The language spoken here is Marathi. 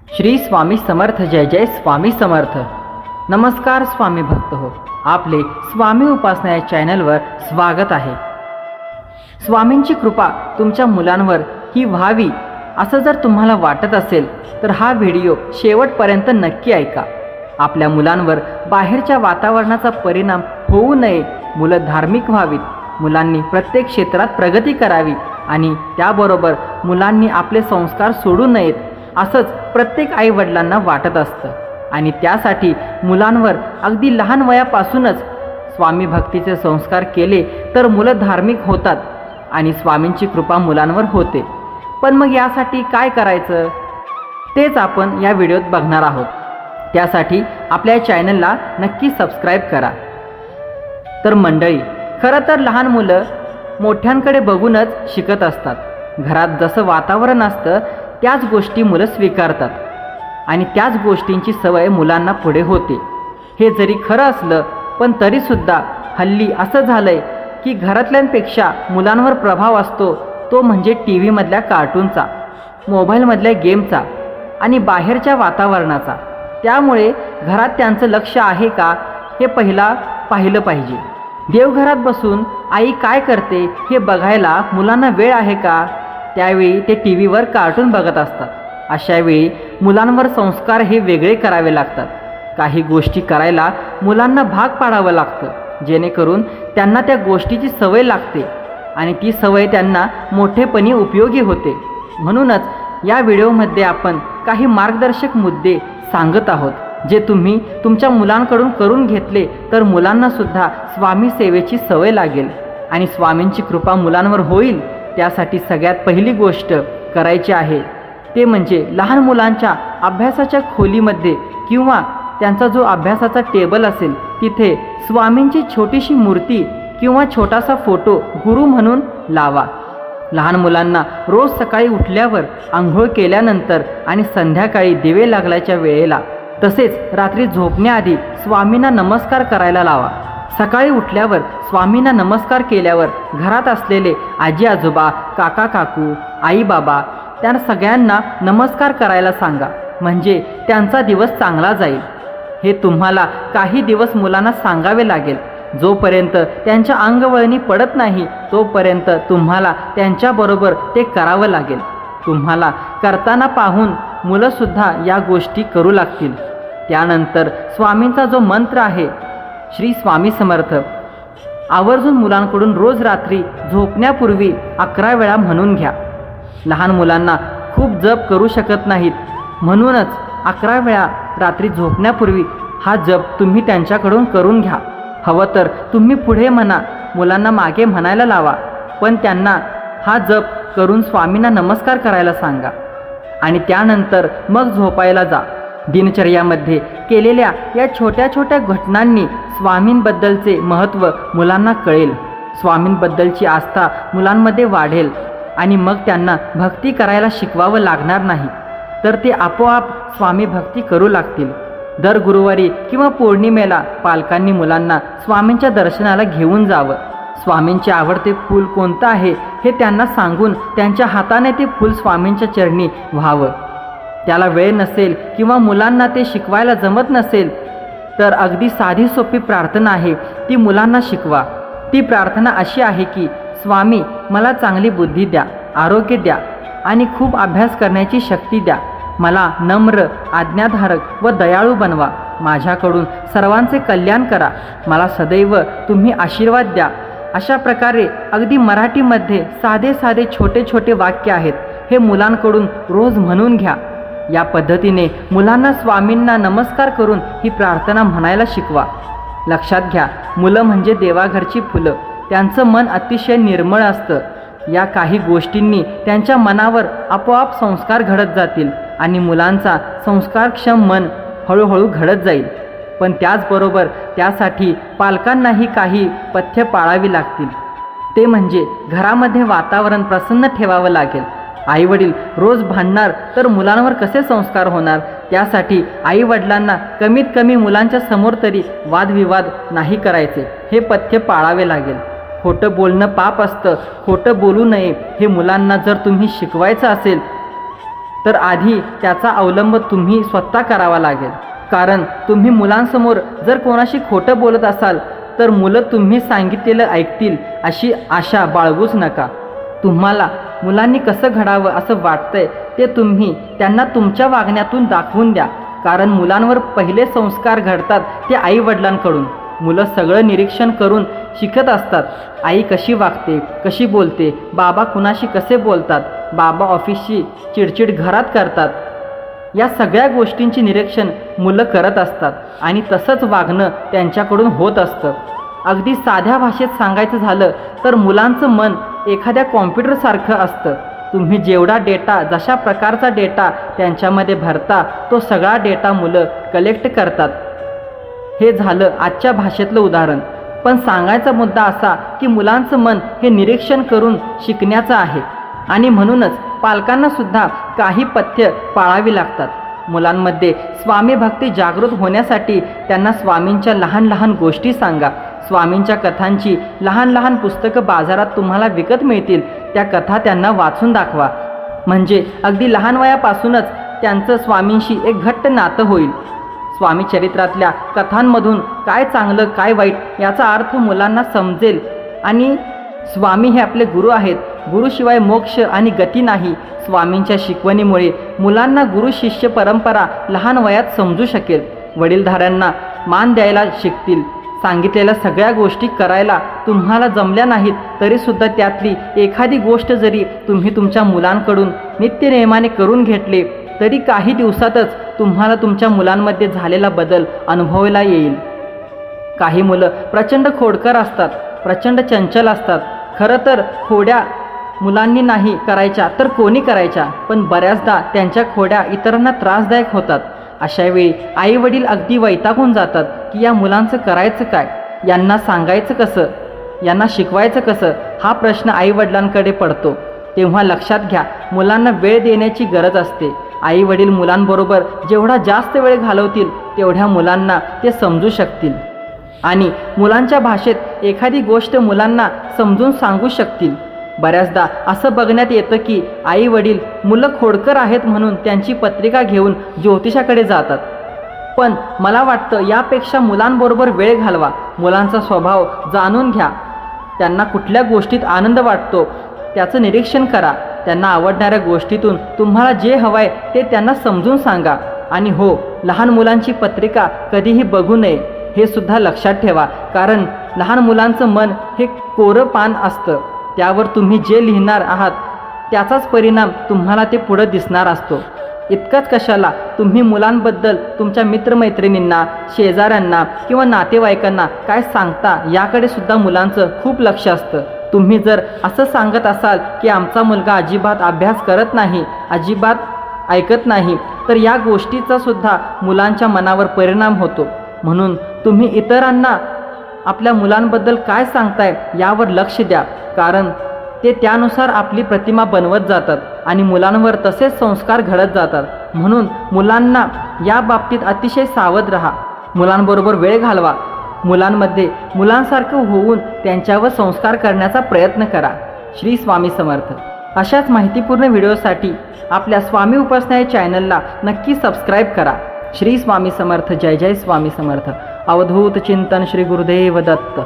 श्री स्वामी समर्थ। जय जय स्वामी समर्थ। नमस्कार स्वामी भक्त हो, आपले स्वामी उपासना या चॅनलवर स्वागत आहे। स्वामींची कृपा तुमच्या मुलांवर ही व्हावी असं जर तुम्हाला वाटत असेल तर हा व्हिडिओ शेवटपर्यंत नक्की ऐका। आपल्या मुलांवर बाहेरच्या वातावरणाचा परिणाम होऊ नये, मुलं धार्मिक व्हावीत, मुलांनी प्रत्येक क्षेत्रात प्रगती करावी आणि त्याबरोबर मुलांनी आपले संस्कार सोडू नयेत असंच प्रत्येक आईवडिलांना वाटत असतं आणि त्यासाठी मुलांवर अगदी लहान वयापासूनच स्वामी भक्तीचे संस्कार केले तर मुलं धार्मिक होतात आणि स्वामींची कृपा मुलांवर होते। पण मग यासाठी काय करायचं तेच आपण या व्हिडिओत बघणार आहोत। त्यासाठी आपल्या चॅनलला नक्की सबस्क्राईब करा। तर मंडळी, खरं तर लहान मुलं मोठ्यांकडे बघूनच शिकत असतात। घरात जसं वातावरण असतं त्याच गोष्टी मुलं स्वीकारतात आणि त्याच गोष्टींची सवय मुलांना पुढे होते। हे जरी खरं असलं पण तरीसुद्धा हल्ली असं झालंय की घरातल्यांपेक्षा मुलांवर प्रभाव असतो तो म्हणजे टी व्हीमधल्या कार्टूनचा, मोबाईलमधल्या गेमचा आणि बाहेरच्या वातावरणाचा। त्यामुळे घरात त्यांचं लक्ष आहे का हे पाहिलं पाहिजे। देवघरात बसून आई काय करते हे बघायला मुलांना वेळ आहे का? त्यावेळी ते टी व्हीवर कार्टून बघत असतात। अशावेळी मुलांवर संस्कार हे वेगळे करावे लागतात। काही गोष्टी करायला मुलांना भाग पाडावं लागतं जेणेकरून त्यांना त्या गोष्टीची सवय लागते आणि ती सवय त्यांना मोठेपणी उपयोगी होते। म्हणूनच या व्हिडिओमध्ये आपण काही मार्गदर्शक मुद्दे सांगत आहोत जे तुम्ही तुमच्या मुलांकडून करून घेतले तर मुलांना सुद्धा स्वामी सेवेची सवय लागेल आणि स्वामींची कृपा मुलांवर होईल। त्यासाठी सगळ्यात पहिली गोष्ट करायची आहे ते म्हणजे लहान मुलांच्या अभ्यासाच्या खोलीमध्ये किंवा त्यांचा जो अभ्यासाचा टेबल असेल तिथे स्वामींची छोटीशी मूर्ती किंवा छोटासा फोटो गुरु म्हणून लावा। लहान मुलांना रोज सकाळी उठल्यावर आंघोळ केल्यानंतर आणि संध्याकाळी दिवे लागल्याच्या वेळेला तसेच रात्री झोपण्याआधी स्वामींना नमस्कार करायला लावा। सकाळी उठल्यावर स्वामींना नमस्कार केल्यावर घरात असलेले आजी आजोबा, काका काकू, आई बाबा त्या सगळ्यांना नमस्कार करायला सांगा, म्हणजे त्यांचा दिवस चांगला जाईल। हे तुम्हाला काही दिवस मुलांना सांगावे लागेल। जोपर्यंत त्यांच्या अंगवळणी पडत नाही तोपर्यंत तुम्हाला त्यांच्याबरोबर ते करावं लागेल। तुम्हाला करताना पाहून मुलंसुद्धा या गोष्टी करू लागतील। त्यानंतर स्वामींचा जो मंत्र आहे श्री स्वामी समर्थ आवर्जून मुलांकडून रोज रात्री झोपण्यापूर्वी 11 वेळा म्हणून घ्या। लहान मुलांना खूप जप करू शकत नाहीत म्हणूनच 11 वेळा रात्री झोपण्यापूर्वी हा जप तुम्ही त्यांच्याकडून करून घ्या। हवं तर तुम्ही पुढे म्हणा, मुलांना मागे म्हणायला लावा, पण त्यांना हा जप करून स्वामींना नमस्कार करायला सांगा आणि त्यानंतर मग झोपायला जा। दिनचर्यामध्ये केलेल्या या छोट्या छोट्या घटनांनी स्वामींबद्दलचे महत्त्व मुलांना कळेल, स्वामींबद्दलची आस्था मुलांमध्ये वाढेल आणि मग त्यांना भक्ती करायला शिकवावं लागणार नाही, तर ते आपोआप स्वामी भक्ती करू लागतील। दर गुरुवारी किंवा पौर्णिमेला पालकांनी मुलांना स्वामींच्या दर्शनाला घेऊन जावं। स्वामींचे आवडते फूल कोणतं आहे हे त्यांना सांगून त्यांच्या हाताने ते फूल स्वामींच्या चरणी व्हावं। त्याला वेळ नसेल किंवा मुलांना ते शिकवायला जमत नसेल तर अगदी साधी सोपी प्रार्थना आहे ती मुलांना शिकवा। ती प्रार्थना अशी आहे की स्वामी मला चांगली बुद्धी द्या, आरोग्य द्या आणि खूप अभ्यास करण्याची शक्ती द्या। मला नम्र, आज्ञाधारक व दयाळू बनवा। माझ्याकडून सर्वांचे कल्याण करा। मला सदैव तुम्ही आशीर्वाद द्या। अशा प्रकारे अगदी मराठीमध्ये साधे साधे छोटे छोटे वाक्य आहेत, हे मुलांकडून रोज म्हणून घ्या। या पद्धतीने मुलांना स्वामींना नमस्कार करून ही प्रार्थना म्हणायला शिकवा। लक्षात घ्या, मुलं म्हणजे देवाघरची फुलं, त्यांचं मन अतिशय निर्मळ असतं। या काही गोष्टींनी त्यांच्या मनावर आपोआप संस्कार घडत जातील आणि मुलांचा संस्कारक्षम मन हळूहळू घडत जाईल। पण त्याचबरोबर त्यासाठी पालकांनाही काही पथ्य पाळावी लागतील। ते म्हणजे घरामध्ये वातावरण प्रसन्न ठेवावं लागेल। आईवडील रोज भांडणार तर मुलांवर कसे संस्कार होणार? त्यासाठी आईवडिलांना कमीत कमी मुलांच्या समोर तरी वादविवाद नाही करायचे, हे पथ्य पाळावे लागेल। खोटं बोलणं पाप असतं, खोटं बोलू नये हे मुलांना जर तुम्ही शिकवायचं असेल तर आधी त्याचा अवलंब तुम्ही स्वतः करावा लागेल. कारण तुम्ही मुलांसमोर जर कोणाशी खोटं बोलत असाल तर मुलं तुम्ही सांगितलेलं ऐकतील अशी आशा बाळगूच नका. तुम्हाला मुलांनी कसं घडावं असं वाटतंय ते तुम्ही त्यांना तुमच्या वागण्यातून दाखवून द्या. कारण मुलांवर पहिले संस्कार घडतात ते आईवडिलांकडून. मुलं सगळं निरीक्षण करून शिकत असतात. आई कशी वागते, कशी बोलते, बाबा कुणाशी कसे बोलतात, बाबा ऑफिसची चिडचिड घरात करतात, या सगळ्या गोष्टींची निरीक्षण मुलं करत असतात आणि तसंच वागणं त्यांच्याकडून होत असतं. अगदी साध्या भाषेत सांगायचं झालं तर मुलांचं मन एखाद्या कॉम्प्युटरसारखं असतं. तुम्ही जेवढा डेटा, जशा प्रकारचा डेटा त्यांच्यामध्ये भरता तो सगळा डेटा मुलं कलेक्ट करतात. हे झालं आजच्या भाषेतलं उदाहरण. पण सांगायचा मुद्दा असा की मुलांचं मन हे निरीक्षण करून शिकण्याचं आहे आणि म्हणूनच पालकांना सुद्धा काही पथ्य पाळावी लागतात. मुलांमध्ये स्वामी भक्ती जागृत होण्यासाठी त्यांना स्वामींच्या लहान लहान गोष्टी सांगा. स्वामींच्या कथांची लहान लहान पुस्तकं बाजारात तुम्हाला विकत मिळतील. त्या कथा त्यांना वाचून दाखवा. म्हणजे अगदी लहान वयापासूनच त्यांचं स्वामींशी एक घट्ट नातं होईल. स्वामी चरित्रातल्या कथांमधून काय चांगलं काय वाईट याचा अर्थ मुलांना समजेल. आणि स्वामी हे आपले गुरु आहेत. गुरुशिवाय मोक्ष आणि गती नाही. स्वामींच्या शिकवणीमुळे मुलांना गुरु शिष्य परंपरा लहान वयात समजू शकेल. वडीलधाऱ्यांना मान द्यायला शिकतील. सांगितलेल्या सगळ्या गोष्टी करायला तुम्हाला जमल्या नाहीत तरीसुद्धा त्यातली एखादी गोष्ट जरी तुम्ही तुमच्या मुलांकडून नित्यनेमाने करून घेतले तरी काही दिवसातच तुम्हाला तुमच्या मुलांमध्ये झालेला बदल अनुभवायला येईल. काही मुलं प्रचंड खोडकर असतात, प्रचंड चंचल असतात. खरं तर खोड्या मुलांनी नाही करायच्या तर कोणी करायच्या, पण बऱ्याचदा त्यांच्या खोड्या इतरांना त्रासदायक होतात. अशावेळी आई वडील अगदी वैतागून जातात की या मुलांचं करायचं काय, यांना सांगायचं कसं, यांना शिकवायचं कसं, हा प्रश्न आई वडिलांकडे पडतो. तेव्हा लक्षात घ्या, मुलांना वेळ देण्याची गरज असते. आई वडील मुलांबरोबर जेवढा जास्त वेळ घालवतील तेवढ्या मुलांना ते समजू शकतील आणि मुलांच्या भाषेत एखादी गोष्ट मुलांना समजून सांगू शकतील. बऱ्याचदा असं बघण्यात येतं की आई वडील मुलं खोडकर आहेत म्हणून त्यांची पत्रिका घेऊन ज्योतिषाकडे जातात. पण मला वाटतं यापेक्षा मुलांबरोबर वेळ घालवा. मुलांचा स्वभाव जाणून घ्या. त्यांना कुठल्या गोष्टीत आनंद वाटतो त्याचं निरीक्षण करा. त्यांना आवडणाऱ्या गोष्टीतून तुम्हाला जे हवं आहे ते त्यांना समजून सांगा. आणि हो, लहान मुलांची पत्रिका कधीही बघू नये हे सुद्धा लक्षात ठेवा. कारण लहान मुलांचं मन हे कोरं पान असतं. त्यावर तुम्ही जे लिहिणार आहात त्याचाच परिणाम तुम्हाला ते पुढं दिसणार असतो. इतकंच कशाला, तुम्ही मुलांबद्दल तुमच्या मित्रमैत्रिणींना, शेजाऱ्यांना किंवा नातेवाईकांना काय सांगता याकडे सुद्धा मुलांचं खूप लक्ष असतं. तुम्ही जर असं सांगत असाल की आमचा मुलगा अजिबात अभ्यास करत नाही, अजिबात ऐकत नाही, तर या गोष्टीचा सुद्धा मुलांच्या मनावर परिणाम होतो. म्हणून तुम्ही इतरांना आपल्या मुलांबद्दल काय सांगताय यावर लक्ष द्या. कारण ते त्यानुसार आपली प्रतिमा बनवत जातात आणि मुलांवर तसेच संस्कार घडत जातात. म्हणून मुलांना या बाबतीत अतिशय सावध राहा. मुलांबरोबर वेळ घालवा. मुलांमध्ये मुलांसारखं होऊन त्यांच्यावर संस्कार करण्याचा प्रयत्न करा. श्री स्वामी समर्थ. अशाच माहितीपूर्ण व्हिडिओसाठी आपल्या स्वामी उपासना या चॅनलला नक्की सबस्क्राईब करा. श्री स्वामी समर्थ. जय जय स्वामी समर्थ. अवधूत चिंतन श्री गुरुदेव दत्त.